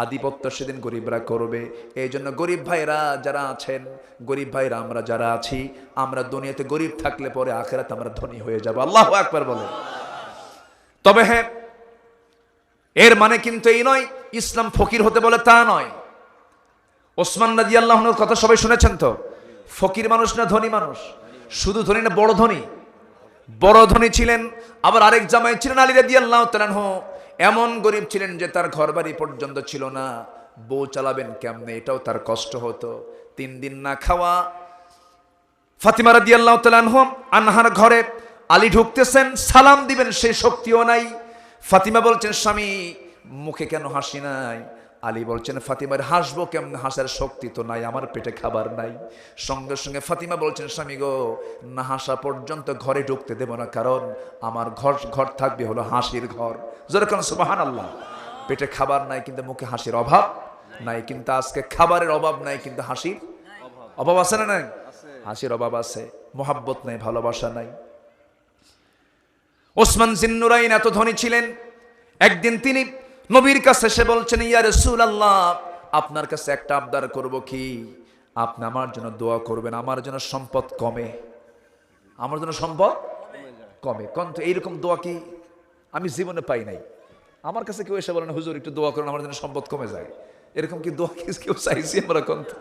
আধিপত্য সেদিন গরিবরা করবে। এই জন্য গরিব ভাইরা যারা আছেন, গরিব ভাইরা আমরা যারা আছি, আমরা দুনিয়াতে গরিব থাকলে পরে আখিরাতে আমরা ধনী হয়ে যাব। আল্লাহু আকবার বলেন। তবে হ্যাঁ, এর মানে কিন্তু এই নয় ইসলাম ফকির হতে বলে, তা নয়। ওসমান রাদিয়াল্লাহু আনহুর কথা সবাই শুনেছেন তো? ফকির মানুষ না ধনী মানুষ? শুধু ধনী না, বড় ধনী? বড় ধনী ছিলেন। আবার আরেক জামাই ছিলেন আলী রাদিয়াল্লাহু তাআলা আনহু, এমন গরিব ছিলেন যে তার ঘরবাড়ি পর্যন্ত ছিল না, বউ চালাবেন কেমনে এটাও তার কষ্ট হতো। 3 দিন না খাওয়া। ফাতিমা রাদিয়াল্লাহু তাআলা আনহার ঘরে আলী ঢুকতেছেন, সালাম দিবেন সেই শক্তিও নাই। ফাতিমা বলছেন, স্বামী মুখে কেন হাসি নাই? আলী বলছেন, ফাতিমার হাসবো কেমন, হাসার শক্তি তো নাই, আমার পেটে খাবার নাই। সঙ্গে সঙ্গে ফাতিমা বলছেন, স্বামী গো, না হাসা পর্যন্ত ঘরে ঢুকতে দেব না, কারণ আমার ঘর থাকবে হলো হাসির ঘর। যেরকম সুবহানাল্লাহ। পেটে খাবার নাই কিন্তু মুখে হাসির অভাব নাই। কিন্তু আজকে খাবারের অভাব নাই কিন্তু হাসির অভাব আছে না? নাই, হাসির অভাব আছে। মোহাব্বত নাই, ভালোবাসা নাই। ওসমান জিন্নুরাইন এত ধনী ছিলেন, একদিন তিনি নবীর কাছে এসে বলছেন, ইয়া রাসূলুল্লাহ, আপনার কাছে একটা আবদার করব কি? আপনি আমার জন্য দোয়া করবেন, আমার জন্য সম্পদ কমে, আমার জন্য সম্পদ কমে। কিন্তু এইরকম দোয়া কি আমি জীবনে পাই নাই। আমার কাছে কেউ এসে বলেন, হুজুর একটু দোয়া করেন আমার জন্য সম্পদ কমে যায়, এরকম কি দোয়া কি কেউ চাইছি আমরা? কিন্তু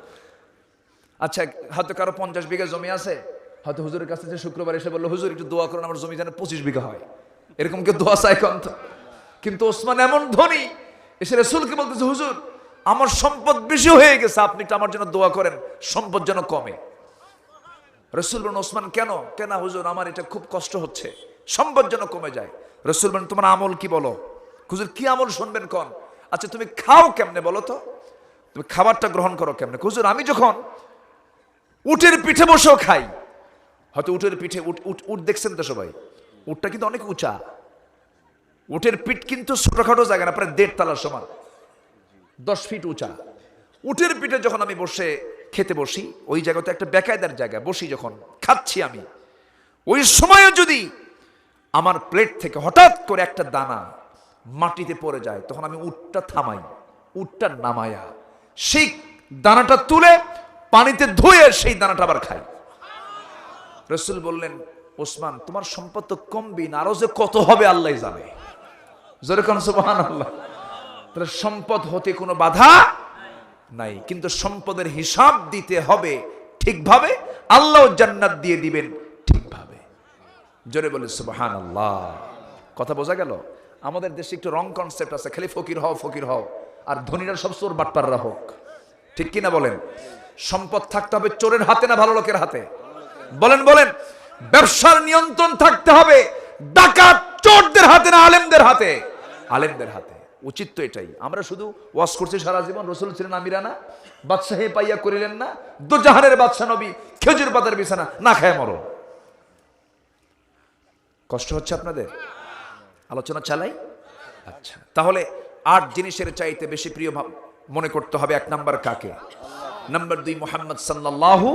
আচ্ছা, হয়তো কারো 50 বিঘা জমি আছে, হয়তো হুজুরের কাছে শুক্রবার এসে বললো, হুজুর একটু দোয়া করেন আমার জমি যেন 25 বিঘা হয়, এরকম কেউ দোয়া চায়? কিন্তু ওসমান এমন ধনী, এসে রাসূলকে বলতেছে, হুজুর আমার সম্পদ বেশি হয়ে গেছে, আপনি একটু আমার জন্য দোয়া করেন সম্পদ যেন কমে। রাসূল বলেন, ওসমান কেন? কেন হুজুর, আমার এটা খুব কষ্ট হচ্ছে, সম্পদ যেন কমে যায়। রাসূল বলেন, তোমার আমল কি বলো? হুজুর কি আমল শুনবেন কোন? আচ্ছা তুমি খাও কেমনে বলো তো, তুমি খাবারটা গ্রহণ করো কেমনে? হুজুর আমি যখন উটের পিঠে বসেও খাই। হয়তো উটের পিঠে, উট দেখছেন তো সবাই, উটটা কিন্তু অনেক উঁচা। উটের পিঠ কিন্তু ছোটখাটো জায়গা না, প্রায় 1.5 তলার সমান, 10 ফিট উঁচা। উটের পিঠে যখন আমি বসে খেতে বসি, ওই জায়গাতে একটা বেকায়দার জায়গা, বসি যখন খাচ্ছি আমি, ওই সময়ে যদি আমার প্লেট থেকে হঠাৎ করে একটা দানা মাটিতে পড়ে যায়, তখন আমি উটটা থামাই, উটটা নামায়া সেই দানাটা তুলে পানিতে ধুয়ে সেই দানাটা আবার খাই। রাসূল বললেন, ওসমান তোমার সম্পদ তো কমবি না, আরো যে কত হবে আল্লাহ জানে। যেরকম সুবহানাল্লাহ। তাহলে সম্পদ হতে কোনো বাধা নাই, কিন্তু সম্পদের হিসাব দিতে হবে ঠিকভাবে, আল্লাহ জান্নাত দিয়ে দিবেন ঠিকভাবে। জোরে বলে সুবহানাল্লাহ। কথা বোঝা গেল? আমাদের দেশে একটু রং কনসেপ্ট আছে, খালি ফকির হও ফকির হও, আর ধনীরা সব চোর বাটপাররা হোক, ঠিক কিনা বলেন? সম্পদ থাকতে হবে চোরের হাতে না ভালো লোকের হাতে? বলেন বলেন। ব্যবসার নিয়ন্ত্রণ থাকতে হবে ডাকাত চোরদের হাতে না আলেমদের হাতে? আলেমদের হাতে। উচিত তো এটাই। আমরা শুধু ওয়াজ করছি সারা জীবন, রাসূল ছিলেন আমিরানা, বাদশাহে পাইয়া করিলেন না, দুজাহানের বাদশা নবী, খেজুর পাতার বিছানা, না খায় মরো। কষ্ট হচ্ছে আপনাদের? আলোচনা চালাই। আচ্ছা, তাহলে 8 জিনিসের চাইতে বেশি প্রিয় মনে করতে হবে। 1 নাম্বার কাকে? নাম্বার 2 মুহাম্মদ সাল্লাল্লাহু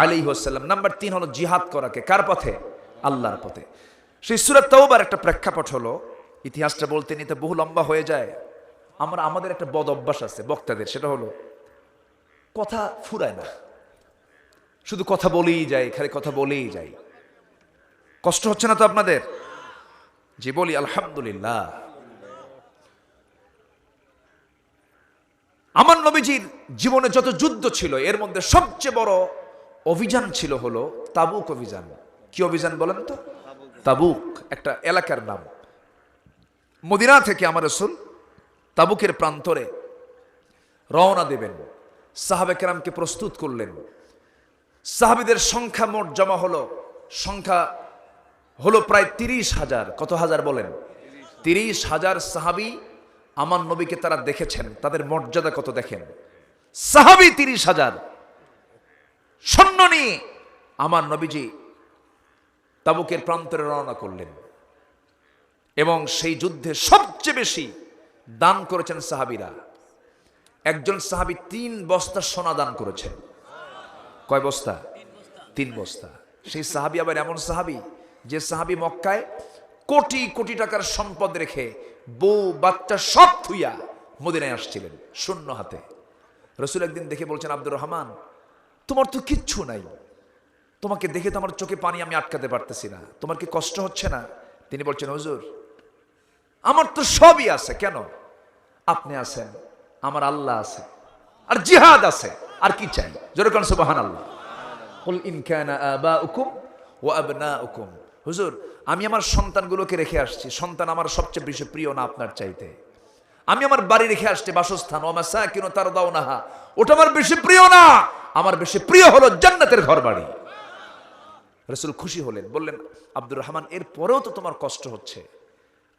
আলাইহি ওয়াসাল্লাম। নাম্বার 3 হলো জিহাদ করাকে। কার পথে? আল্লাহর পথে। সেই সূরা তাওবার একটা প্রেক্ষাপট হলো, ইতিহাসটা বলতে নিতে বহু লম্বা হয়ে যায়। আমাদের একটা বদ অভ্যাস আছে বক্তাদের, সেটা হলো কথা ফুরায় না, শুধু কথা বলেই যায়, খালি কথা বলেই যায়। কষ্ট হচ্ছে না তো আপনাদের? জি বলি আলহামদুলিল্লাহ। আমার নবীজির জীবনে যত যুদ্ধ ছিল, এর মধ্যে সবচেয়ে বড় অভিযান ছিল হলো তাবুক অভিযান। কি অভিযান বলেন তো? তাবুক একটা এলাকার নাম। মদিনা থেকে আমার রাসূল তাবুকের প্রান্তরে রওনা দেবেন, সাহাবে কেরামকে প্রস্তুত করলেন। সাহাবীদের সংখ্যা মোট জমা হলো, সংখ্যা হলো প্রায় 30,000। কত হাজার বলেন? 30,000 সাহাবী আমার নবীকে তারা দেখেছেন। তাদের মর্যাদা কত দেখেন। সাহাবী 30,000 সৈন্য নিয়ে আমার নবীজি তাবুকের প্রান্তরে রওনা করলেন, এবং সেই যুদ্ধে সবচেয়ে বেশি দান করেছেন সাহাবীরা। একজন সাহাবী 3 বস্তা সোনা দান করেছেন। কয় বস্তা? 3 বস্তা। সেই সাহাবী আবার এমন সাহাবী, যে সাহাবী মক্কায় কোটি কোটি টাকার সম্পদ রেখে বউ বাচ্চা সব থুইয়া মদিনায় আসছিলেন শূন্য হাতে। রাসূল একদিন দেখে বলছেন, আব্দুর রহমান, তোমার তো কিচ্ছু নাই, তোমাকে দেখে তো আমার চোখে পানি আমি আটকাতে পারতেছি না, তোমার কি কষ্ট হচ্ছে না? তিনি বলছেন, হুজুর আমার তো সবই আছে, কেন? আপনি আছেন, আমার আল্লাহ আছে, আর জিহাদ আছে, আর কি চাই? জোরে কোন সুবহানাল্লাহ। কুল ইন কানা আবাউকুম ওয়া আবনাউকুম। হুজুর আমি আমার সন্তানগুলোকে রেখে আসছি, সন্তান আমার সবচেয়ে বেশি প্রিয় না আপনার চাইতে? আমি আমার বাড়ি রেখে আসছি, বাসস্থান, ওয়া মাসাকিনু তারদাউনাহা, ওটা আমার বেশি প্রিয় না, আমার বেশি প্রিয় হলো জান্নাতের ঘর বাড়ি। রাসূল খুশি হলেন, বললেন, আব্দুর রহমান এর পরেও তো তোমার কষ্ট হচ্ছে,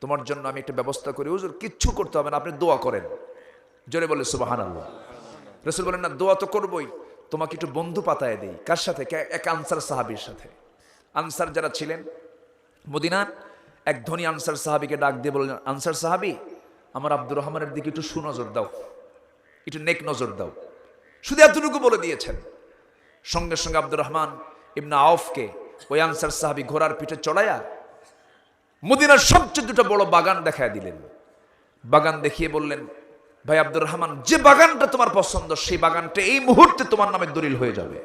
তোমার জন্য আমি একটা ব্যবস্থা করি। হুজুর কিচ্ছু করতে হবে না, আপনি দোয়া করেন। জোরে বলে সুবহানাল্লাহ। রাসূল বলেন, না দোয়া তো করবই, তোমাকে একটু বন্ধু পাতায় দেই। কার সাথে? এক আনসার সাহাবীর সাথে। আনসার যারা ছিলেন মদিনার, এক ধনী আনসার সাহাবীকে ডাক দিয়ে বললেন, আনসার সাহাবী, আমার আব্দুর রহমানের দিকে একটু সুনজর দাও, একটু নেক নজর দাও। শুধু এতটুকু বলে দিয়েছেন। সঙ্গে সঙ্গে আব্দুর রহমান ইবনে আওফকে ওই আনসার সাহাবী ঘোড়ার পিঠে চড়াইয়া মদিনার সবচেয়ে দুটো বড় বাগান দেখায় দিলেন। বাগান দেখিয়ে বললেন, ভাই আব্দুর রহমান, যে বাগানটা তোমার পছন্দ সেই বাগানটা এই মুহূর্তে তোমার নামে দলিল হয়ে যাবে।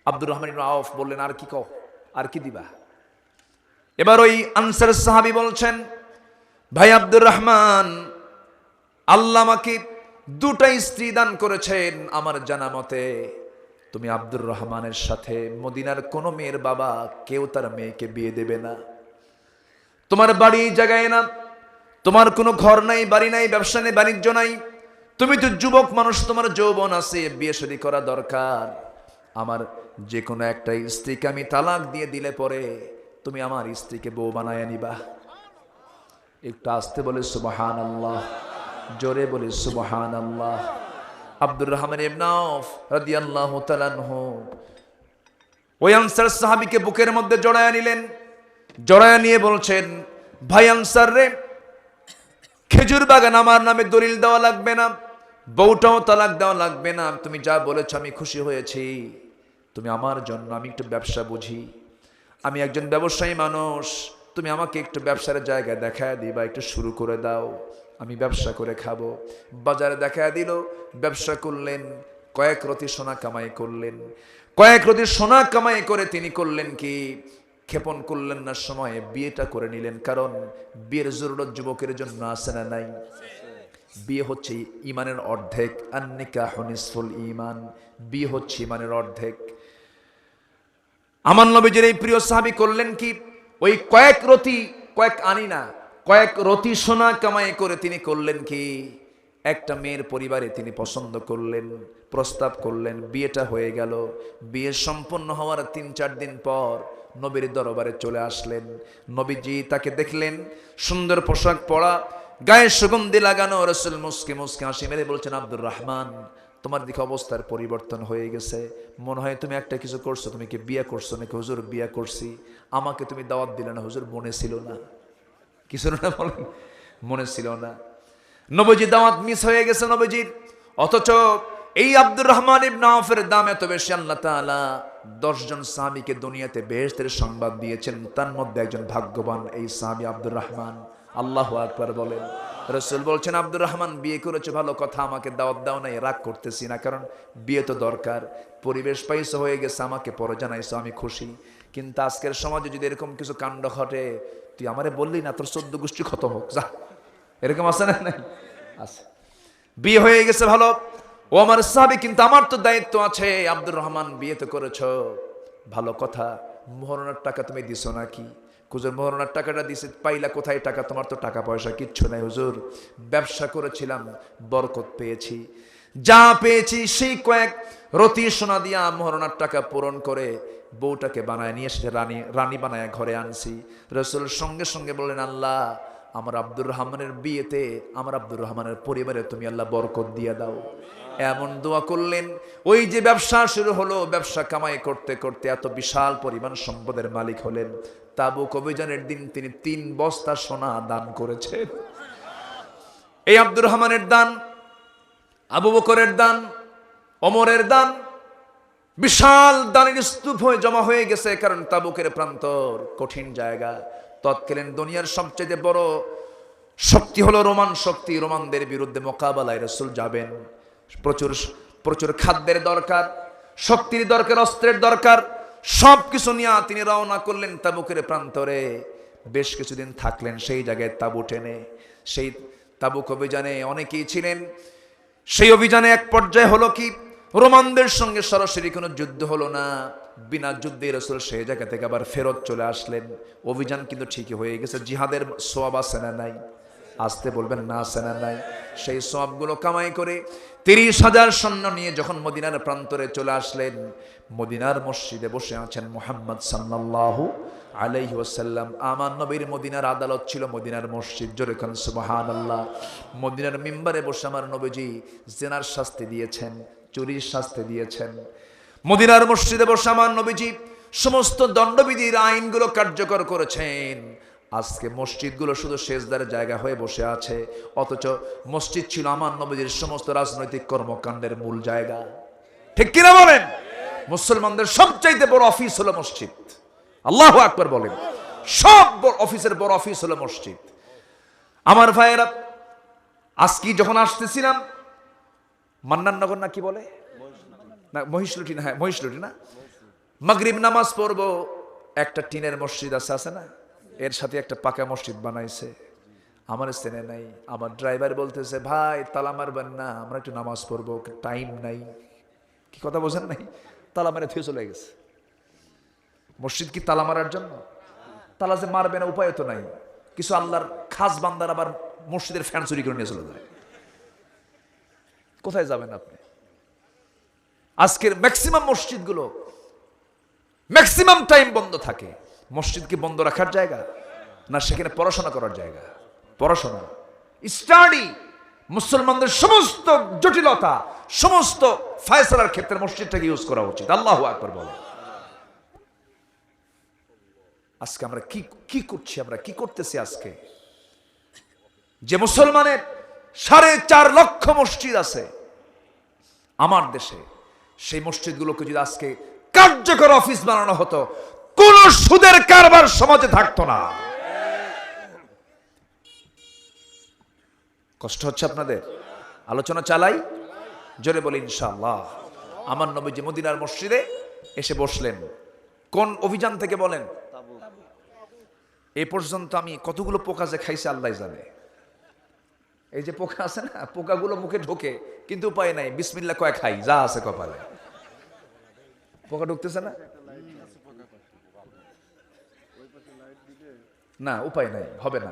আব্দুর রহমান ইবনে আওফ বললেন, আর কি কও, আর কি দিবা? এবার ওই আনসার সাহাবী বলছেন, ভাই আব্দুর রহমান, আল্লাহ আমাকে দুটা স্ত্রী দান করেছেন, আমার জানা মতে তুমি আব্দুর রহমানের সাথে মদিনার কোন মেয়ের বাবা কেউ তার মেয়েকে বিয়ে দেবে না। তোমার বাড়ি জায়গায় না, তোমার কোনো ঘর নাই, বাড়ি নাই, ব্যবসা নেই, বাণিজ্য নাই, তুমি তো যুবক মানুষ, তোমার যৌবন আছে, বিয়ে শাদী করা দরকার। আমার যে কোনো একটা স্ত্রীকে আমি তালাক দিয়ে দিলে পরে তুমি আমার স্ত্রীকে বউ বানায় নিবা। একটু আস্তে বলে সুবহানাল্লাহ, জোরে বলে সুবহানাল্লাহ। আব্দুর রহমান ইবনে আওফ রাদিয়াল্লাহু তাআলা আনহু ওই আনসার সাহাবীকে বুকের মধ্যে জড়ায়া নিলেন। জড়ায়া নিয়ে বলছেন, ভাই আনসার রে, খেজুর বাগান আমার নামে দলিল দেওয়া লাগবে না, বউটাও তালাক দেওয়া লাগবে না, তুমি যা বলেছ আমি খুশি হয়েছি। তুমি আমার জন্য, আমি একটু ব্যবসা বুঝি, আমি একজন ব্যবসায়ী মানুষ, তুমি আমাকে একটু ব্যবসার জায়গা দেখায় দিবা, একটু শুরু করে দাও, আমি ব্যবসা করে খাবো। বাজারে দেখায় দিল, ব্যবসা করলেন, কয়েক রতি সোনা কামাই করলেন। কয়েক রতি সোনা কামাই করে তিনি করলেন কি, ক্ষেপণ করলেন না সময়ে বিয়েটা করে নিলেন। কারণ বিয়ের জরুরত যুবকের জন্য আছে না নাই? বিয়ে হচ্ছে ইমানের অর্ধেক, আন-নিকাহু নিসফুল ঈমান, বিয়ে হচ্ছে ইমানের অর্ধেক। আমার নবীজির এই প্রিয় সাহাবী করলেন কি, ওই কয়েক রতি, কয়েক আনি না, কয়েক রতি সোনা কামাই করে তিনি করলেন কি, একটা মেয়ের পরিবারে তিনি পছন্দ করলেন, প্রস্তাব করলেন, বিয়েটা হয়ে গেল। বিয়ে সম্পন্ন হওয়ার ৩-৪ দিন পর নবীর দরবারে চলে আসলেন। নবীজি তাকে দেখলেন, সুন্দর পোশাক পরা, গায়ে সুগন্ধি লাগানো। রাসূল মুস্কি মুস্কি হাসি মেরে বলছেন, আব্দুর রহমান, তোমার দিকে অবস্থার পরিবর্তন হয়ে গেছে, মনে হয় তুমি একটা কিছু করছো, তুমি কি বিয়ে করছো নাকি? হুজুর বিয়ে করছি। আমাকে তুমি দাওয়াত দিলে না? হুজুর মনে ছিল না। কিছু না বলেন, মনে ছিল না। নবীজি দাওয়াত মিস হয়ে গেছে নবীজির। অথচ এই আব্দুর রহমান ইবনে আওফের দাম এত বেশি, আল্লাহ তাআলা 10 জন সাহাবীকে দুনিয়াতে বেহেশতের সংবাদ দিয়েছেন, তার মধ্যে একজন ভাগ্যবান এই সাহাবী আব্দুর রহমান। আল্লাহু আকবার বলেন। রাসূল বলছেন, আব্দুর রহমান বিয়ে করেছে ভালো কথা, আমাকে দাওয়াত দাও নাই, রাগ করতেছি না, কারণ বিয়ে তো দরকার, পরিবেশ পাইছো হয়ে গেছে, আমাকে পরে জানাইছো, আমি খুশি। কিন্তু আজকের সমাজে যদি এরকম কিছু কাণ্ড ঘটে, তুই আমারে বললি না, তোর 14 গোষ্ঠী খতম হোক, যা। এরকম আছে না? নাই আছে। বিয়ে হয়ে গেছে ভালো, ও আমার সাহাবী, কিন্তু আমার তো দায়িত্ব আছে। আব্দুর রহমান বিয়ে তো করেছো ভালো কথা, মোহরানার টাকা তুমি দিছো নাকি? হুজুর মোহরানার টাকাটা দিছে, পাইলা কোথায় টাকা? তোমার তো টাকা পয়সা কিচ্ছু নাই। হুজুর ব্যবসা করেছিলাম, বরকত পেয়েছি, যা পেয়েছি সেই কয়েক রতি সোনা দিয়া মোহরানার টাকা পূরণ করে বউটাকে বানায় নিয়ে এসে রানী বানায় ঘরে আনছি। রাসূল সঙ্গে সঙ্গে বললেন, আল্লাহ আমার আব্দুর রহমানের বিয়েতে, আমার আব্দুর রহমানের পরিবারে তুমি আল্লাহ বরকত দিয়ে দাও। এমন দোয়া করলেন। ওই যে ব্যবসা শুরু হলো, ব্যবসা কামাই করতে করতে এত বিশাল পরিমাণ সম্পদের মালিক হলেন। তাবুক অভিযানের দিন তিনি 3 বস্তা সোনা দান করেছেন। এই আব্দুর রহমানের দান, আবু বকরের দান, ওমরের দান, বিশাল দানের স্তূপ হয়ে জমা হয়ে গেছে। কারণ তাবুকের প্রান্তর কঠিন জায়গা, তৎকালীন দুনিয়ার সবচেয়ে বড় শক্তি হলো রোমান শক্তি, রোমানদের বিরুদ্ধে মোকাবেলায় রাসূল যাবেন। প্রচুর প্রচুর খাদ্যের দরকার, শক্তির দরকার, অস্ত্রের দরকার, সব কিছু নিয়ে তিনি রওনা করলেন তাবুকের প্রান্তরে। বেশ কিছুদিন থাকলেন সেই জায়গায় তাবু টেনে। সেই তাবুক অভিযানে অনেকেই ছিলেন। সেই অভিযানে এক পর্যায়ে হলো কি, রোমানদের সঙ্গে সরাসরি কোনো যুদ্ধ হলো না, বিনা যুদ্ধে রাসূল সেই জায়গা থেকে আবার ফেরত চলে আসলেন। অভিযান কিন্তু ঠিকই হয়ে গেছে। জিহাদের সওয়াব আছে না নাই? আসতে বলবেন না, আছে না নাই? সেই সওয়াবগুলো কামাই করে 30,000 সৈন্য নিয়ে যখন মদিনার প্রান্তরে চলে আসলেন, মদিনার মসজিদে বসে আছেন মুহাম্মদ সাল্লাল্লাহু আলাইহি ওয়াসাল্লাম। আমার নবীর মদিনার আদালত ছিল মদিনার মসজিদ। জোরে খান সুবহানাল্লাহ। মদিনার মিম্বারে বসে আমার নবীজি জিনার শাস্তি দিয়েছেন, চুরির শাস্তি দিয়েছেন। মদিনার মসজিদে বসে আমার নবীজি সমস্ত দণ্ডবিধির আইনগুলো কার্যকর করেছেন। আজকে মসজিদগুলো শুধু সেজদার জায়গা হয়ে বসে আছে, অথচ মসজিদ ছিল আমার নবীজির সমস্ত রাজনৈতিক কর্মকাণ্ডের মূল জায়গা। ঠিক কিনা বলেন? মুসলমানদের সবচাইতে বড় অফিস হলো মসজিদ। আল্লাহু আকবার বলেন। সব অফিসের বড় অফিস হলো মসজিদ। আমার ভাইয়েরা, আজকে যখন আসতেছিলাম মান্নাননগর না কি বলে না, মহিষলুটি না, হ্যাঁ মহিষলুটি না, মাগরিব নামাজ পড়বো, একটা টিনের মসজিদ আছে না, এর সাথে একটা পাকা মসজিদ বানাইছে। আমার চেনে নাই। আমার ড্রাইভার বলতেছে, ভাই তালা মারবেন না, আমরা একটু নামাজ পড়বো, টাইম নাই। কি কথা বোঝেন নাই? তালা মারে থুয়ে চলে গেছে। মসজিদ কি তালা মারার জন্য? তালা যে মারবে না, উপায় তো নাই। কিছু আল্লাহর খাস বান্দার আবার মসজিদের ফ্যান চুরি করে নিয়ে চলে যায়। কোথায় যাবেন আপনি? আজকের ম্যাক্সিমাম মসজিদগুলো ম্যাক্সিমাম টাইম বন্ধ থাকে। মসজিদ কি বন্ধ রাখার জায়গা না, সেখানে পড়াশোনা করার জায়গা? পড়াশোনা, স্টাডি, মুসলমানদের সমস্ত জটিলতা, সমস্ত ফয়সালার ক্ষেত্রে মসজিদটাকে ইউজ করা উচিত। আল্লাহু আকবার বলে। আজকে আমরা কি করছি? আমরা কি করতেছি? আজকে যে মুসলমানের 4.5 লক্ষ মসজিদ আছে আমার দেশে, সেই মসজিদগুলোকে যদি আজকে কার্যকর অফিস বানানো হতো, কোন সুদের কারবার সমাজে থাকতো না। কষ্ট হচ্ছে আপনাদের? আলোচনা চালাই, জোরে বলি ইনশাআল্লাহ। আমার নবীজি মদিনার মসজিদে এসে বসলেন। কোন অভিযান থেকে বলেন? এ পর্যন্ত আমি কতগুলো পোকা যে খাইছে আল্লাহ জানে। এই যে পোকা আছে না, পোকাগুলো মুখে ঢোকে, কিন্তু উপায় নাই, বিসমিল্লাহ কয় খাই, যা আছে কপালে। পোকা ঢুকতেছে না, না উপায় নাই, হবে না।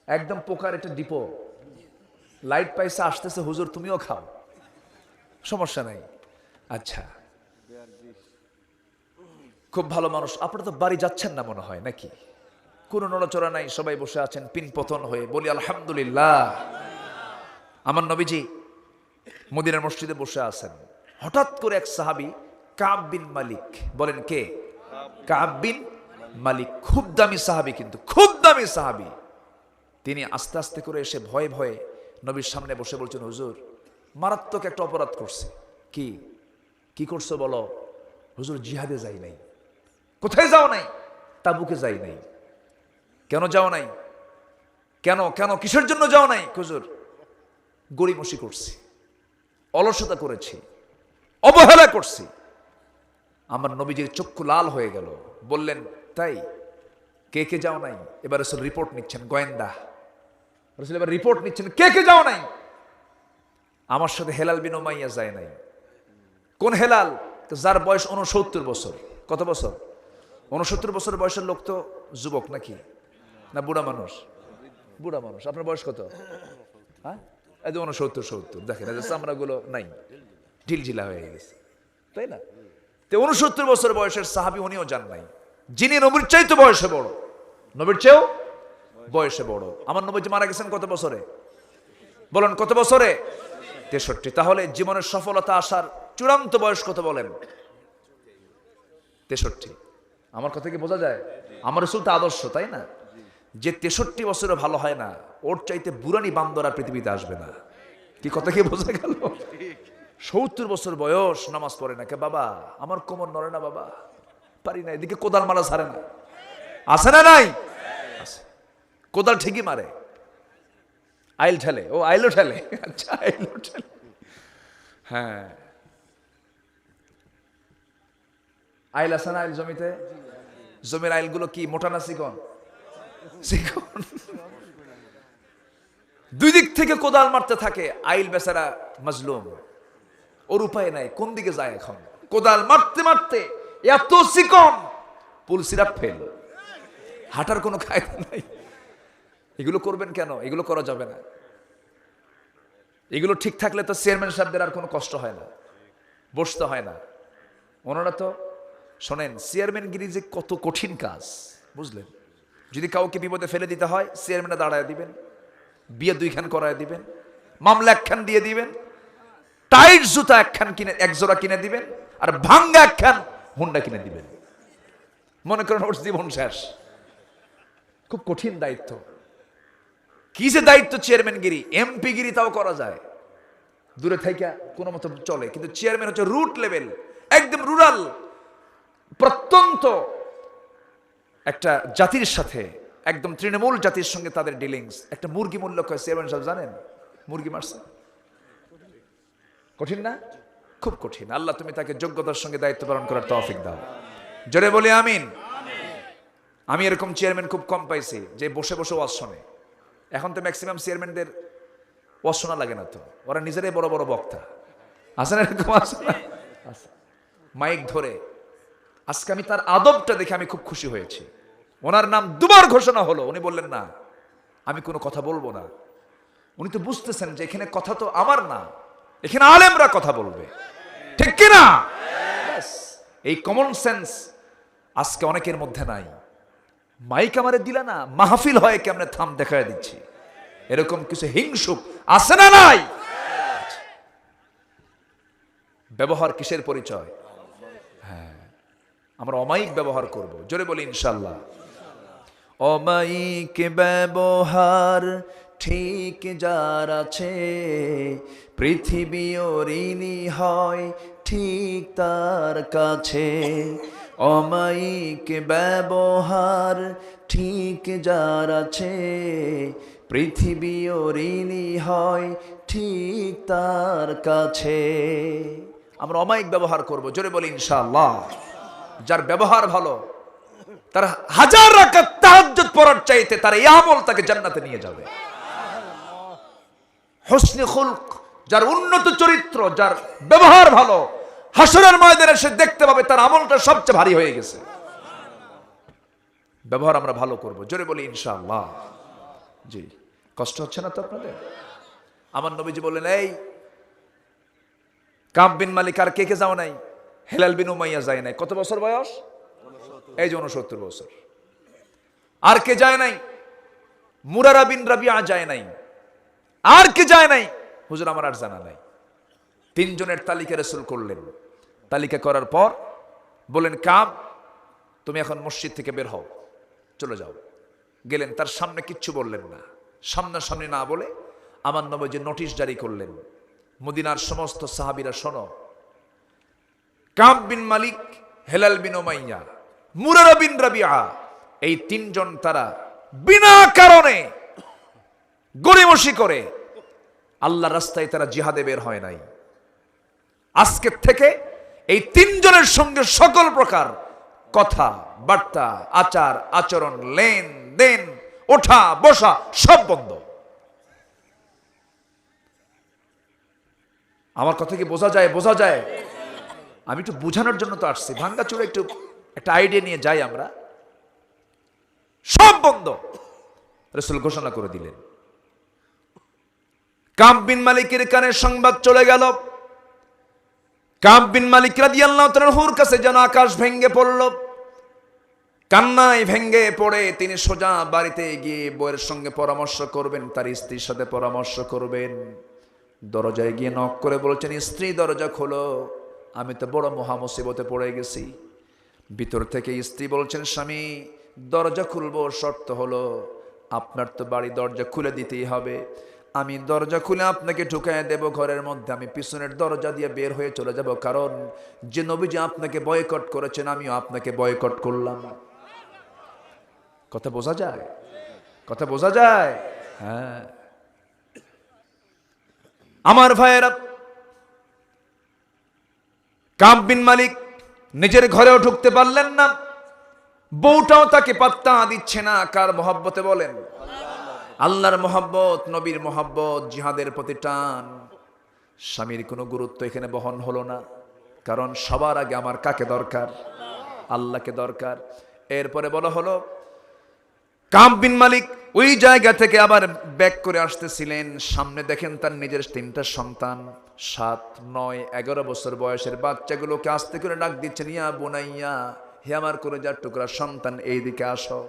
একদম পোকার একটা ডিপো, লাইট পাইছে, আসতেছে, হুজুর তুমিও খাও, সমস্যা নাই। আচ্ছা, খুব ভালো মানুষ। আপনারা তো বাড়ি যাচ্ছেন না মনে হয় নাকি? কোনো নড়াচড়া নাই, সবাই বসে আছেন পিন পতন হয়ে। বলি আলহামদুলিল্লাহ। আমার নবীজি মদিনার মসজিদে বসে আছেন। হঠাৎ করে এক সাহাবী কাব বিন মালিক, বলেন কে? কাব বিন মালিক। খুব দামি সাহাবী, কিন্তু খুব দামি সাহাবী। তিনি আস্তে আস্তে করে এসে ভয়ে ভয়ে নবীর সামনে বসে বলছেন, হুজুর মারাত্মক একটা অপরাধ করছে। কি করছো বলো? হুজুর জিহাদে যাই নাই। কোথায় যাও নাই? তাবুকে যাই নাই। কেন যাও নাই? কেন কেন কিসের জন্য যাও নাই? হুজুর গড়িমসি করছি, অলসতা করেছি, অবহেলা করছি। আমার নবীজির চক্ষু লাল হয়ে গেল। বললেন, তাই কে কে যাও নাই? এবার রাসূল রিপোর্ট নিচ্ছেন, গোয়েন্দা রাসূল এবার রিপোর্ট নিচ্ছেন, কে কে যাও নাই? আমার সাথে হেলাল বিন উমাইয়া যায় নাই। কোন হেলাল? যার বয়স 69 বছর। কত বছর? 69 বছর বয়সের লোক তো যুবক নাকি না বুড়া মানুষ? বুড়া মানুষ। আপনার বয়স কত? হ্যাঁ, এই যে 69-70। দেখেন এই যে চামড়াগুলো নাই, ঢিলঢিলা হয়ে গেছে, তাই না? তো 69 বছর বয়সের সাহাবী উনিও যান নাই, যিনি নবীর চাইতে বয়সে বড়, নবীর চেয়েও বয়সে বড়। আমার নবীজি মারা গেছেন কত বছরে? বলেন কত বছরে? 63। তাহলে জীবনের সফলতা আসার চূড়ান্ত বয়স কত বলেন? 63। আমার কথা কি বোঝা যায়? আমার রাসূল তো আদর্শ, তাই না? যে 63 বছরে ভালো হয় না, ওর চাইতে বুড়ানি বান্দর আর পৃথিবীতে আসবে না। কি কথা কি বোঝা গেল? 70 বছর বয়স, নামাজ পড়ে না। কে বাবা? আমার কোমর নড়ে না বাবা, পারি না। এদিকে কোদাল মারা ছাড়ে না, আছে না নাই? আছে। কোদাল ঠিকই মারে, আইল ঠেলে, ও আইলও ঠেলে, আচ্ছা আইলও ঠেলে। হ্যাঁ, আইল আছে না আইল জমিতে? জমির আইলগুলো কি মোটা না চিকন? চিকন। দুই দিক থেকে কোদাল মারতে থাকে আইল, বেচারা মাজলুম, ওর উপায় নাই, কোন দিকে যায় এখন? কোদাল মারতে মারতে এত চিকন, পুল সিরাপ ফেল, হাঁটার কোনো কায়দা নাই। এগুলো করবেন কেন? এগুলো করা যাবে না। এগুলো ঠিক থাকলে তো চেয়ারম্যান সাহেবদের আর কোনো কষ্ট হয় না, বসতে হয় না। ওনারা তো শোনেন, চেয়ারম্যানগিরি যে কত কঠিন কাজ, বুঝলেন? যদি কাউকে বিপদে ফেলে দিতে হয়, চেয়ারম্যানে দাঁড়ায় দিবেন, বিয়ে 2খান করায় দিবেন, মামলা 1খান দিয়ে দিবেন, টাইট জুতা 1খান কিনে, 1 জোড়া কিনে দিবেন, আর ভাঙ্গা 1খান হুন্ডা কিনে দিবেন। মনে করেন ওর জীবন শেষ। খুব কঠিন দায়িত্ব। কি যে দায়িত্ব চেয়ারম্যানগিরি! এমপিগিরি তাও করা যায়, দূরে থেকে কোনো মতো চলে, কিন্তু চেয়ারম্যান হচ্ছে রুট লেভেল, একদম রুরাল, প্রত্যন্ত একটা জাতির সাথে, একদম তৃণমূল জাতির সঙ্গে তাদের ডিলিংস। একটা মুরগি মূল্য কয় চেয়ারম্যান সাহেব জানেন? মুরগি মারছে, কঠিন না? খুব কঠিন। আল্লাহ তুমি তাকে যোগ্যতার সঙ্গে দায়িত্ব পালন করার তৌফিক দাও। জোরে বলি আমিন। আমি এরকম চেয়ারম্যান খুব কম পাইছি যে বসে বসে ওয়াজ শোনে। এখন তো ম্যাক্সিমাম চেয়ারম্যানদের ওয়াজ শোনা লাগে না, তো ওরা নিজেরাই বড় বড় বক্তা। আছে না এরকম? আছে না? মাইক ধরে। আজকে আমি তার আদবটা দেখে আমি খুব খুশি হয়েছি। ওনার নাম দুবার ঘোষণা হলো, উনি বললেন না আমি কোনো কথা বলবো না। উনি তো বুঝতেছেন যে এখানে কথা তো আমার না, এখানে আলেমরা কথা বলবে, ঠিক কিনা? এই কমন সেন্স আজকে অনেকের মধ্যে নাই। মাইক আমারে দিলা না, মাহফিল হয় কেমনে থাম দেখায় দিচ্ছি, এরকম কিছু হিংসুক আছে না নাই? ব্যবহার কিসের পরিচয়? হ্যাঁ, আমরা অমায়িক ব্যবহার করব। জোরে বলি ইনশাআল্লাহ। অমায়িক ব্যবহার ঠিক যার আছে, পৃথিবী ঋণী হয় ঠিক তার কাছে। অমায়িক ব্যবহার ঠিক যার আছে, পৃথিবী ঋণী হয় ঠিক তার কাছে। আমরা অমায়িক ব্যবহার করব। জোরে বলি ইনশাআল্লাহ। যার ব্যবহার ভালো, তার 1000 রাকাত তাহাজ্জুদ পড়ার চাইতে তার এই আমল তাকে জান্নাতে নিয়ে যাবে। হুসনে খুলক, যার উন্নত চরিত্র, যার ব্যবহার ভালো, হাসরের ময়দানে সে দেখতে পাবে তার আমলটা সবচেয়ে ভারী হয়ে গেছে। ব্যবহার আমরা ভালো করব। জোরে বলি ইনশাআল্লাহ। জি, কষ্ট হচ্ছে না তো আপনাদের? আমার নবীজি বললেন, এই কাব বিন মালিক আর কে কে যাও নাই? হেলাল বিন উমাইয়া যায় নাই। কত বছর বয়স? এই যে 69 বছর। আর কে যায় নাই? মুরারা বিন রাবিয়া যায় নাই। আর কে যায় নাই? হুজুর আমার আর জানা নাই। 3 জনের তালিকা রাসূল করলেন। তালিকা করার পর বলেন, কাব তুমি এখন মসজিদ থেকে বের হও, চলে যাও। গেলেন, তার সামনে কিচ্ছু বললেন না, সামনাসামনি না বলে আমার নবী যে নোটিশ জারি করলেন, মদিনার সমস্ত সাহাবীরা শোনো, কাব বিন মালিক, হেলাল বিন উমাইয়া, মুরারা বিন রাবিয়া, এই 3 জন তারা বিনা কারণে গড়িমসি করে আল্লাহর রাস্তায় তারা জিহাদে বের হয় নাই। আজকের থেকে এই 3 জনের সঙ্গে সকল প্রকার কথা বার্তা, আচার আচরণ, লেনদেন, ওঠা বসা সব বন্ধ। আমার কথা কি বোঝা যায়? বোঝা যায়? আমি একটু বোঝানোর জন্য তো আসছি, ভাঙ্গাচুরা একটু একটা আইডিয়া নিয়ে যাই আমরা। সব বন্ধ রাসূল ঘোষণা করে দিলেন। কাব বিন মালিকের কানে সংবাদ চলে গেল। কাব বিন মালিক রাদিয়াল্লাহু তাআলা হুর কাছে যেন আকাশ ভেঙে পড়ল। কান্নায় ভেঙে পড়ে তিনি সোজা বাড়িতে গিয়ে বউয়ের সঙ্গে পরামর্শ করবেন, তার স্ত্রীর সাথে পরামর্শ করবেন। দরজায় গিয়ে নক করে বলছেন, স্ত্রী দরজা খোলো, আমি তো বড় মহা মুসিবতে পড়ে গেছি। ভিতর থেকে স্ত্রী বলছেন, স্বামী দরজা খুলবো, শর্ত হলো আপনার তো বাড়ি দরজা খুলে দিতেই হবে। আমি দরজা খুলে আপনাকে ঢুকায় দেব ঘরের মধ্যে, আমি পিছনের দরজা দিয়ে বের হয়ে চলে যাব, কারণ যে নবীজি আপনাকে বয়কট করেছেন আমিও আপনাকে বয়কট করলাম। কথা বোঝা যায়? কথা বোঝা যায়? হ্যাঁ। আমার ভাইয়েরা, কাব বিন মালিক নিজের ঘরেও ঢুকতে পারলেন না, বউটাও তাকে পাত্তা দিচ্ছে না। কার মহব্বতে বলেন? আল্লাহর মহব্বত, নবীর মহব্বত, জিহাদের প্রতি টান। স্বামীর কোনো গুরুত্ব এখানে বহন হলো না, কারণ সবার আগে আমার কাকে দরকার? আল্লাহকে দরকার। এরপরে বলা হলো, কাব বিন মালিক ওই জায়গা থেকে আবার ব্যাক করে আসতেছিলেন। সামনে দেখেন তার নিজের 3টা সন্তান, 7, 9, 11 বছর বয়সের বাচ্চাগুলোকে আস্তে করে ডাক দিচ্ছেন, ইয়া বুনাইয়া, হে আমার কলেজার টুকরা সন্তান, এইদিকে আসো।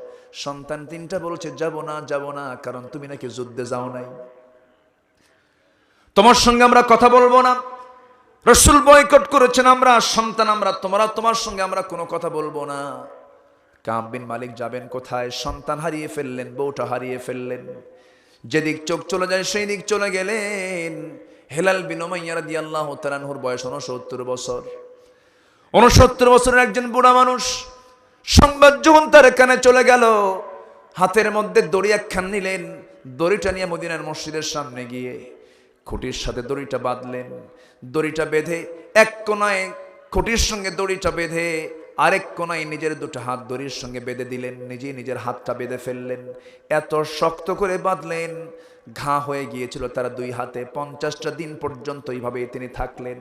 সন্তান 3টা বলছে, যাব না, যাব না, কারণ তুমি নাকি যুদ্ধে যাও নাই, তোমার সঙ্গে আমরা কথা বলবো না। রাসূল বয়কট করেছেন, আমরা সন্তান, আমরা তোমার সঙ্গে আমরা কোনো কথা বলবো না। কাব বিন মালিক যাবেন কোথায়? সন্তান হারিয়ে ফেললেন, বউটা হারিয়ে ফেললেন, যেদিক চোখ চলে যায় সেই দিক চলে গেলেন। হেলাল বিন উমাইয়া রাদিয়াল্লাহু তাআলা আনহুর বয়স 69 বছর। 69 বছরের একজন বুড়া মানুষ, সংবাদ যখন তার কানে চলে গেল, হাতের মধ্যে দড়ি একখান নিলেন, দড়িটা নিয়ে মদিনার মসজিদের সামনে গিয়ে খুঁটির সাথে দড়িটা বাঁধলেন। দড়িটা বেঁধে এক কোনায় খুঁটির সঙ্গে দড়িটা বেঁধে আরেক কোনায় নিজের 2টা হাত দড়ির সঙ্গে বেঁধে দিলেন, নিজেই নিজের হাতটা বেঁধে ফেললেন। এত শক্ত করে বাঁধলেন, ঘা হয়ে গিয়েছিল তার 2 হাতে। 50টা দিন পর্যন্ত এইভাবে তিনি থাকলেন।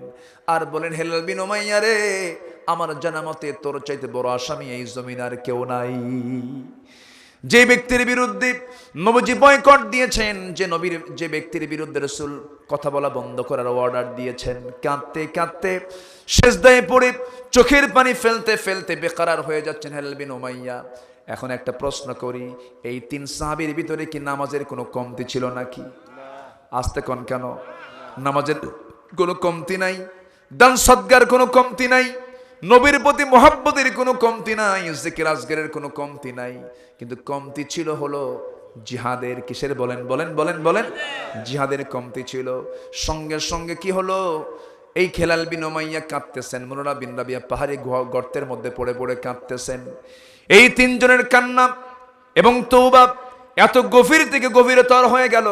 আর বলেন, হেলাল বিন উমাইয়া রে, আমার জানা মতে তোর চাইতে বড় আসামি এই জমিন আর কেউ নাই। যে ব্যক্তির বিরুদ্ধে নবীজি বয়কট দিয়েছেন, যে ব্যক্তির বিরুদ্ধে রাসূল কথা বলা বন্ধ করার অর্ডার দিয়েছেন, কাঁদতে কাঁদতে সিজদায় পড়ে চোখের পানি ফেলতে ফেলতে বেকরার হয়ে যাচ্ছেন হেলাল বিন উমাইয়া। এখন একটা প্রশ্ন করি, এই 3 সাহাবীর ভিতরে কি নামাজের কোনো কমতি ছিল নাকি? আস্তে কোন কেন? নামাজের কোনো কমতি নাই, দান সদকার কোনো কমতি নাই, নবীর প্রতি মহব্বতের কোনো কমতি নাই, জিকির আজগারের কোনো কমতি নাই। কিন্তু কমতি ছিল হলো জিহাদের। কিসের? বলেন বলেন বলেন বলেন। জিহাদের কমতি ছিল। সঙ্গে সঙ্গে কি হলো? এই হেলাল বিন উমাইয়া কাঁদতেছেন, মুরারা বিন রাবিয়া পাহাড়ি গর্তের মধ্যে পড়ে পড়ে কাঁদতেছেন। এই 3 জনের কান্না এবং তওবা এত গভীর থেকে গভীরতর হয়ে গেল,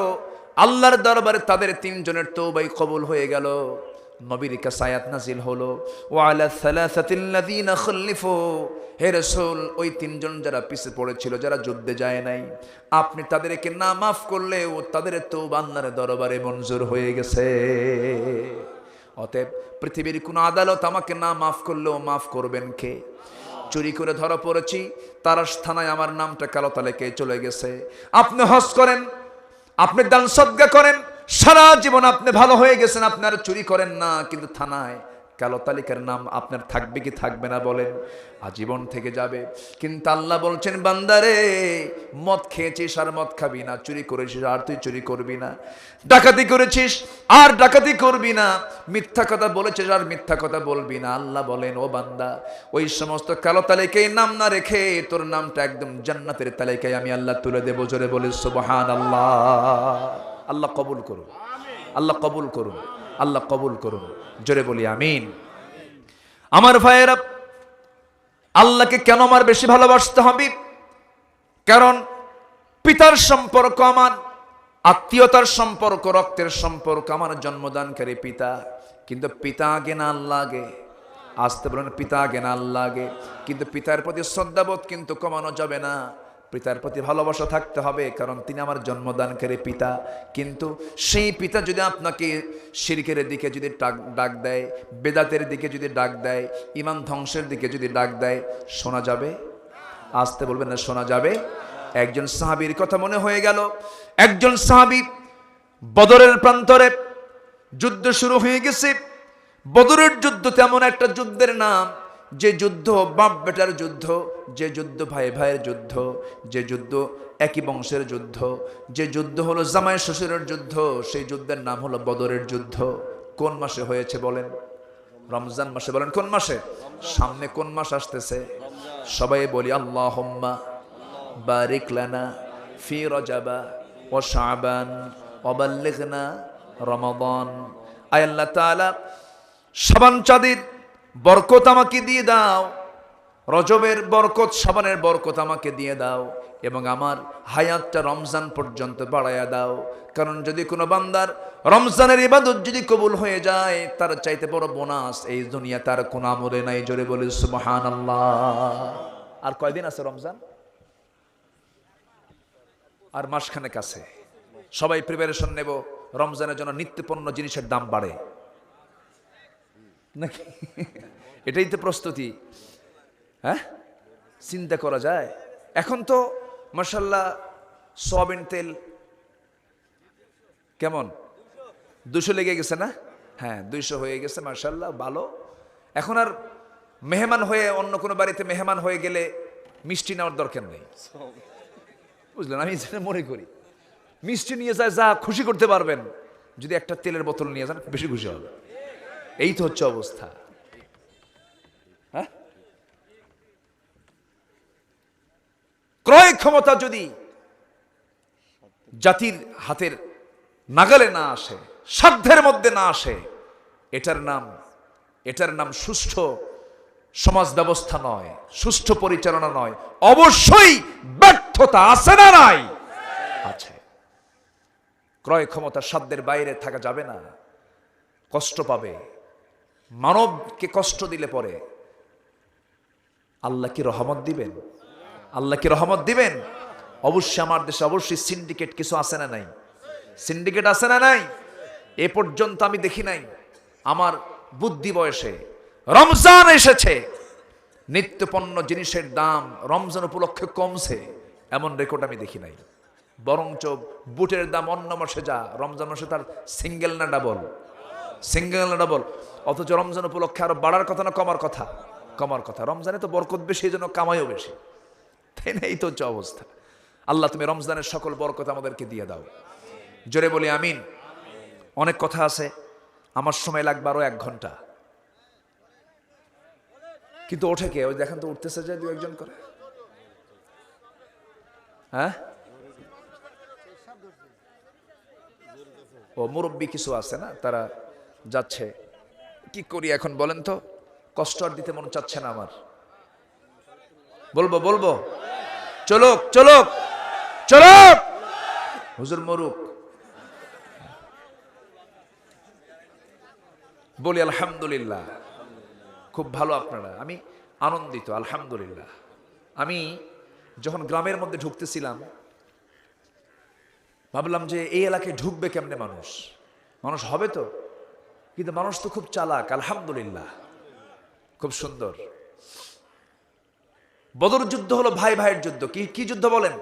আল্লাহর দরবারে তাদের 3 জনের তওবাই কবুল হয়ে গেল। নবীর কাছে আয়াত নাজিল হলো, ওয়া আলা সালাসাতিল্লাযিনা খুলিফু, হে রাসূল, ওই 3 জন যারা পিছে পড়েছিল, যারা যুদ্ধে যায় নাই, আপনি তাদেরকে না মাফ করলে ও তাদের তওবা আল্লাহর দরবারে মঞ্জুর হয়ে গেছে। অতএব পৃথিবীর কোন আদালত আমাকে না মাফ করলেও মাফ করবেন কে? চুরি করে ধরা পড়েছি, তারাস থানায় আমার নামটা কালো তালিকায় চলে গেছে। আপনি হজ করেন, আপনি দান সদকা করেন, সারা জীবন আপনি ভালো হয়ে গেছেন, আপনি আর চুরি করেন না, কিন্তু থানায় কালো তালিকার নাম আপনার থাকবে কি থাকবে না? বলেন। আজীবন থেকে যাবে। কিন্তু আল্লাহ বলছেন, বান্দারে, মদ খেয়েছিস আর মদ খাবি না, চুরি করেছিস আর তুই চুরি করবি না, ডাকাতি করেছিস আর ডাকাতি করবি না, মিথ্যা কথা বলেছিস আর মিথ্যা কথা বলবি না। আল্লাহ বলেন, ও বান্দা, ওই সমস্ত কালো তালিকায় নাম না রেখে তোর নামটা একদম জান্নাতের তালিকায় আমি আল্লাহ তুলে দেব। জোরে বলে সুবহানাল্লাহ। আল্লাহ কবুল করুন, আল্লাহ কবুল করুন, আল্লাহ কবুল করুন। জোরে বলি আমিন। আমার ভাইয়েরা, আল্লাহকে কেন আমার বেশি ভালোবাসতে হবে? কারণ পিতার সম্পর্ক আমার, আত্মীয়তার সম্পর্ক, রক্তের সম্পর্ক আমার জন্মদানকারী পিতা। কিন্তু পিতা আগে না আল্লাহ আগে? আসতে বলেন, পিতা আগে না আল্লাহ আগে? কিন্তু পিতার প্রতি শ্রদ্ধাবোধ কিন্তু কমানো যাবে না, পিতার প্রতি ভালোবাসা থাকতে হবে, কারণ তিনি আমার জন্মদানকারী পিতা। কিন্তু সেই পিতা যদি আপনাকে শিরকের দিকে যদি ডাক দেয়, বেদাতের দিকে যদি ডাক দেয়, ঈমান ধ্বংসের দিকে যদি ডাক দেয়, শোনা যাবে? আসতে বলবেন না, শোনা যাবে? একজন সাহাবীর কথা মনে হয়ে গেল। একজন সাহাবী, বদরের প্রান্তরে যুদ্ধ শুরু হয়ে গেছে। বদরের যুদ্ধ তেমন একটা যুদ্ধের নাম, যে যুদ্ধ বাপ বেটার যুদ্ধ, যে যুদ্ধ ভাই ভাইয়ের যুদ্ধ, যে যুদ্ধ একই বংশের যুদ্ধ, যে যুদ্ধ হলো জামাই শ্বশুরের যুদ্ধ, সেই যুদ্ধের নাম হলো বদরের যুদ্ধ। কোন মাসে হয়েছে বলেন? রমজান মাসে। বলেন কোন মাসে? সামনে কোন মাস আসতেছে? সবাই বলি, আল্লাহুম্মা বারিক লানা ফি রজাবা ওয়া শাবান ওয়া বাল্লিগনা রমাদান। আয় আল্লাহ তাআলা, শাবান চাঁদের বরকত আমাকে দিয়ে দাও, রজবের বরকত, শাবানের বরকত আমাকে দিয়ে দাও এবং আমার হায়াতটা রমজান পর্যন্ত বাড়ায়া দাও। কারণ যদি কোনো বান্দার রমজানের ইবাদত যদি কবুল হয়ে যায়, তার চাইতে বড় বোনাস এই দুনিয়া তার কোনো আমলে নাই। জোরে বলি সুবহানাল্লাহ। আর কয়দিন আছে রমজান? আর মাসখানেক আছে। সবাই প্রিপারেশন নেব, রমজানের জন্য নিত্যপণ্য জিনিসের দাম বাড়ে নাকি? এটাই তো প্রস্তুতি। হ্যাঁ, চিন্তা করা যায়। এখন তো মাশাআল্লাহ সয়াবিন তেল কেমন 200 লেগে গেছে না? হ্যাঁ, 200 হয়ে গেছে মাশাআল্লাহ, ভালো। এখন আর মেহমান হয়ে অন্য কোনো বাড়িতে মেহমান হয়ে গেলে মিষ্টি নেওয়ার দরকার নেই, বুঝলেন? আমি যেটা মনে করি, মিষ্টি নিয়ে যায় যা খুশি করতে পারবেন, যদি একটা তেলের বোতল নিয়ে যান বেশি খুশি হবে। এই তো হচ্ছে অবস্থা। হ্যাঁ, ক্রয় ক্ষমতা যদি জাতির হাতের নাগালে না আসে, সাধ্যের মধ্যে না আসে, এটার নাম সুষ্ঠু সমাজ ব্যবস্থা নয়, সুষ্ঠু পরিচালনা নয়, অবশ্যই ব্যর্থতা। আছে না নাই? আছে। ক্রয় ক্ষমতা সাধ্যের বাইরে থাকা যাবে না, কষ্ট পাবে। মানবকে কষ্ট দিলে পরে আল্লাহ কি রহমত দিবেন? আল্লাহ কি রহমত দিবেন? অবশ্যই আমার দেশে অবশ্যই সিন্ডিকেট কিছু আছে না নাই? সিন্ডিকেট আছে না নাই? এ পর্যন্ত আমি দেখি নাই আমার বুদ্ধি বয়সে রমজান এসেছে নিত্যপণ্য জিনিসের দাম রমজান উপলক্ষে কমছে, এমন রেকর্ড আমি দেখি নাই। বরঞ্চ বুটের দাম অন্য মাসে যা, রমজান মাসে তার সিঙ্গেল না ডাবল, সিঙ্গেল না ডাবল। অথচ রমজান উপলক্ষে আরো বাড়ার কথা না কমার কথা? কমার কথা। রমজানে তো বরকত বেশি, এই জন্য কামাইও বেশি, তাই না? এই তো হচ্ছে অবস্থা। আল্লাহ তুমি রমজানের সকল বরকত আমাদেরকে দিয়ে দাও। জোরে বলি আমিন। অনেক কথা আছে, আমার সময় লাগবে আরো 1 ঘন্টা, কিন্তু ওঠে কে? ওই দেখেন তো উঠতেছে যে 2-1 করে। হ্যাঁ, ও মুরব্বী কিছু আছে না, তারা যাচ্ছে। কি করি এখন বলেন তো? কষ্ট আর দিতে মন চাচ্ছে না আমার। বলবো চলুক চলুক চলুক, হুজুর মরুক। বলি আলহামদুলিল্লাহ, খুব ভালো আপনারা, আমি আনন্দিত আলহামদুলিল্লাহ। আমি যখন গ্রামের মধ্যে ঢুকতেছিলাম ভাবলাম যে এই এলাকায় ঢুকবে কেমনে মানুষ হবে তো, কিন্তু মানুষ তো খুব চালাক আলহামদুলিল্লাহ, খুব সুন্দর। বদর যুদ্ধ হলো ভাই ভাইয়ের যুদ্ধ। কি যুদ্ধ বলেন?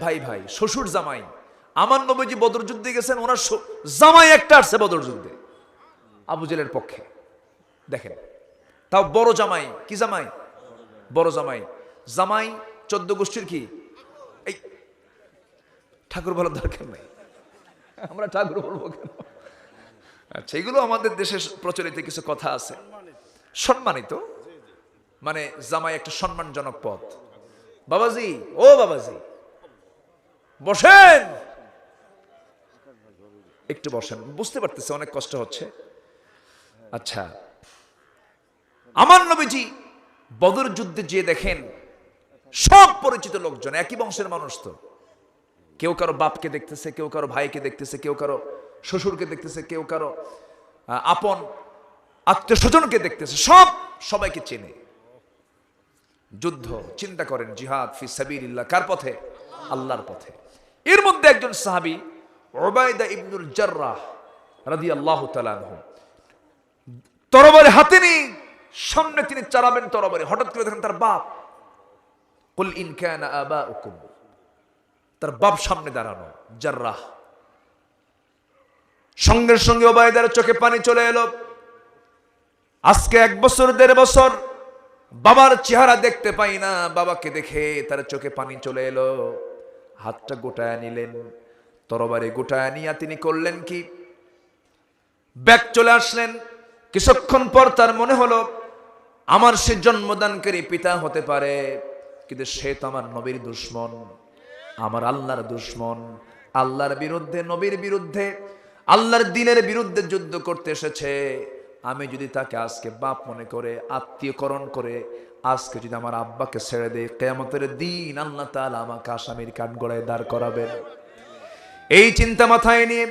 ভাই ভাই, শ্বশুর জামাই। আমার নবীজি বদর যুদ্ধে গেছেন, ওনার জামাই একটা আসছে বদর যুদ্ধে আবু জেলের পক্ষে। দেখেন, তাও বড় জামাই। কি জামাই? বড় জামাই। জামাই 14 গোষ্ঠীর কি? এই ঠাকুর বলার দরকার নাই, আমরা ঠাকুর বলবো কেন? আচ্ছা, এগুলো আমাদের দেশে প্রচলিত কিছু কথা আছে। সম্মানিত মানে জামাই একটা সম্মানজনক পদ। বাবাজি, ও বাবাজি বসেন, একটু বসেন। বুঝতে পারতেছে অনেক কষ্ট হচ্ছে। আচ্ছা, আমার নবীজি বদর যুদ্ধে যে দেখেন সব পরিচিত লোকজন, একই বংশের মানুষ তো। কেউ কারো বাপকে দেখতেছে, কেউ কারো ভাইকে দেখতেছে, কেউ কারো শ্বশুরকে দেখতেছে, কেউ কারো আপন আত্মীয় স্বজনকে দেখতেছে, সবাইকে চেনে। যুদ্ধ, চিন্তা করেন, জিহাদ ফি সাবিলিল্লাহ, কার পথে? আল্লাহর পথে। এর মধ্যে একজন সাহাবী উবাইদা ইবনুল জাররাহ রাদিয়াল্লাহু তাআলা আনহু, তরবারি হাতে নিয়ে সামনে তিনি চালাবেন তরবারি, হঠাৎ করে দেখেন তার বাপ, কুল ইন কানা আবাউকুম, তার বাপ সামনে দাঁড়ানো জাররাহ। সঙ্গে সঙ্গে উবাইদার চোখে পানি চলে এলো। আজকে 1 বছর 1.5 বছর বাবার চেহারা দেখতে পাই না, বাবাকে দেখে তার চোখে পানি চলে এলো। হাতটা গোটায় নিলেন, তরবারি গোটায় নিয়ে তিনি করলেন কি, ব্যাক চলে আসলেন। কিছুক্ষণ পর তার মনে হলো আমার সে জন্মদানকারী পিতা হতে পারে, কিন্তু সে তো আমার নবীর দুশমন, আমার আল্লাহর দুশমন। আল্লাহর বিরুদ্ধে, নবীর বিরুদ্ধে, আল্লাহর দ্বীনের বিরুদ্ধে যুদ্ধ করতে এসেছে। আমি যদি তাকে আজকে বাপ মনে করে আত্মীয়করণ করে আজকে যদি আমার আব্বাকে ছেড়ে দেয়, কিয়ামতের দিন আল্লাহ তাআলা আমাকে আসামির কাঠগড়ায় দাঁড় করাবেন। এই চিন্তা মাথায় নিয়ে